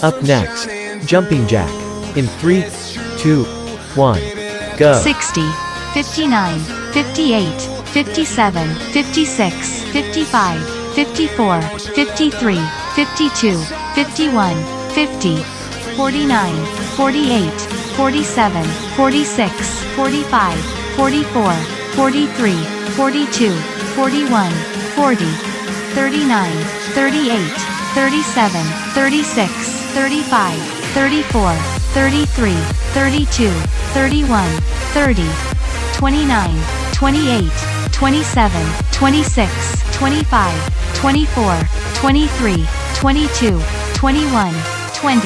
Up next, jumping jack. In 3, 2, 1, go. 60, 59, 58, 57, 56, 55, 54, 53, 52, 51, 50, 49, 48, 47, 46, 45, 44, 43, 42, 41, 40, 39, 38, 37, 36, 35, 34, 33, 32, 31, 30, 29, 28, 27, 26, 25, 24, 23, 22, 21, 20,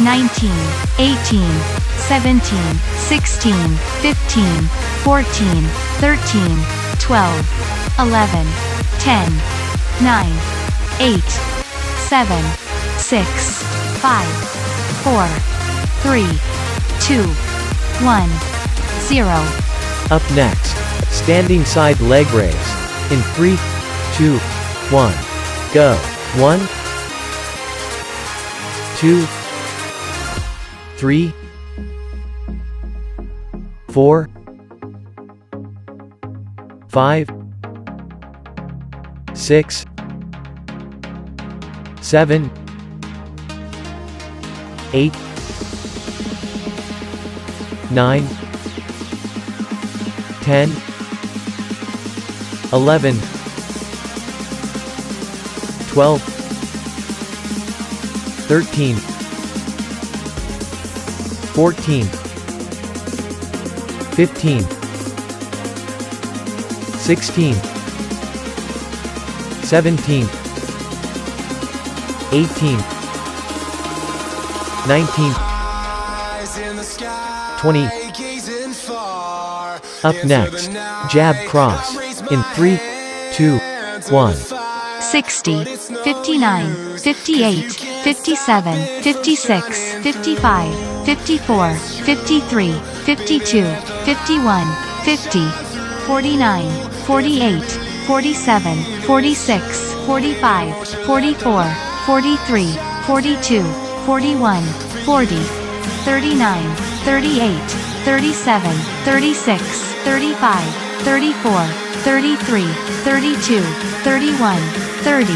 19, 18, 17, 16, 15, 14, 13, 12, 11, 10, 9, 8, 7, 6, 5, 4, 3, 2, 1, 0. Up next, standing side leg raise. In 3, 2, 1, go. 1, 2, 3, 4, 5, 6, 7, 8, 9, 10, 11, 12, 13, 14, 15, 16, 17, 18, 19, 20. Up next, jab cross. In 3, 2, 1. 60, 59, 58, 57, 56, 55, 54, 53, 52, 51, 50, 49, 48, 47, 46, 45, 44, 43, 42, 41, 40, 39, 38, 37, 36, 35, 34, 33, 32, 31, 30,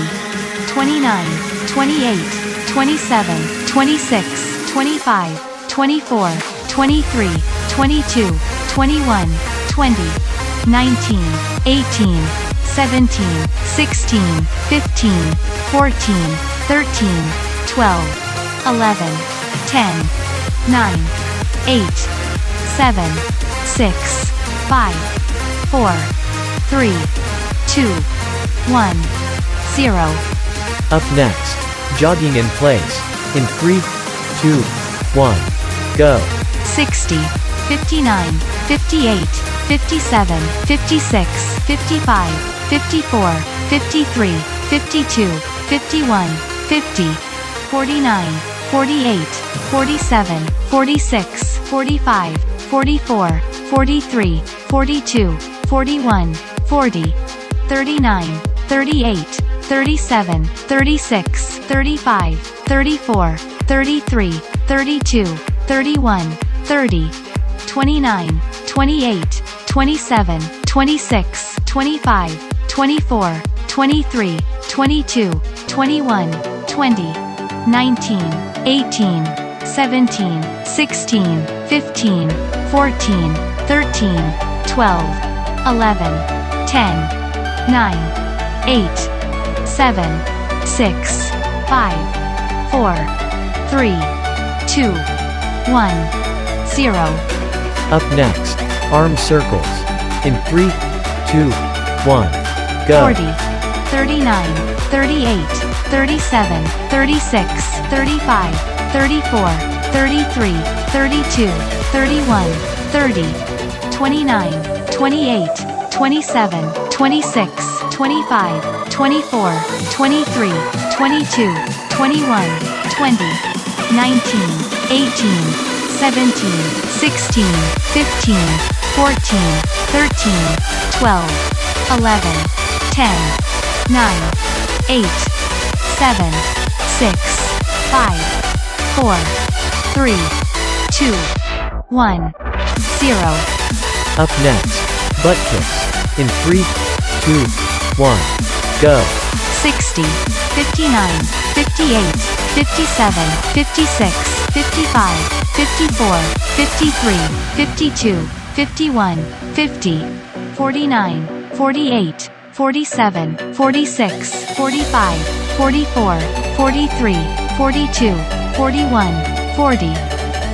29, 28, 27, 26, 25, 24, 23, 22, 21, 20, 19, 18, 17, 16, 15, 14, 13, 12, 11, 10, 9, 8, 7, 6, 5, 4, 3, 2, 1, 0. Up next, jogging in place. In 3, 2, 1, go. 60, 59, 58, 57, 56, 55, 54, 53, 52, 51, 50, 49, 48, 47, 46, 45, 44, 43, 42, 41, 40, 39, 38, 37, 36, 35, 34, 33, 32, 31, 30, 29, 28, 27, 26, 25, 24, 23, 22, 21, 20, 19, 18, 17, 16, 15, 14, 13, 12, 11, 10, 9, 8, 7, 6, 5, 4, 3, 2, 1, 0. Up next, arm circles. In 3, 2, 1, go. 40, 39, 38, 37, 36, 35, 34, 33, 32, 31, 30, 29, 28, 27, 26, 25, 24, 23, 22, 21, 20, 19, 18, 17, 16, 15, 14, 13, 12, 11, 10, 9, 8, 7, 6, 5, 4, 3, 2, 1, 0. Up next, butt kicks. In 3, 2, 1, go. 60, 59, 58, 57, 56, 55, 54, 53, 52, 51, 50, 49, 48, 47, 46, 45, 44, 43, 42, 41, 40,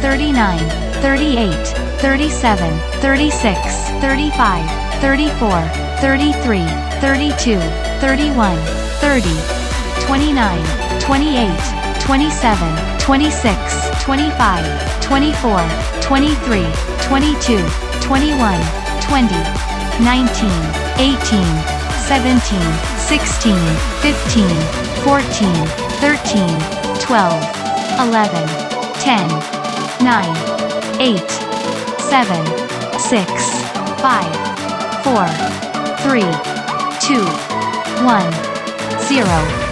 39, 38, 37, 36, 35, 34, 33, 32, 31, 30, 29, 28, 27, 26, 25, 24, 23, 22, 21, 20, 19, 18, 17, 16, 15, 14, 13, 12, 11, 10, 9, 8, 7, 6, 5, 4, 3, 2, 1, 0.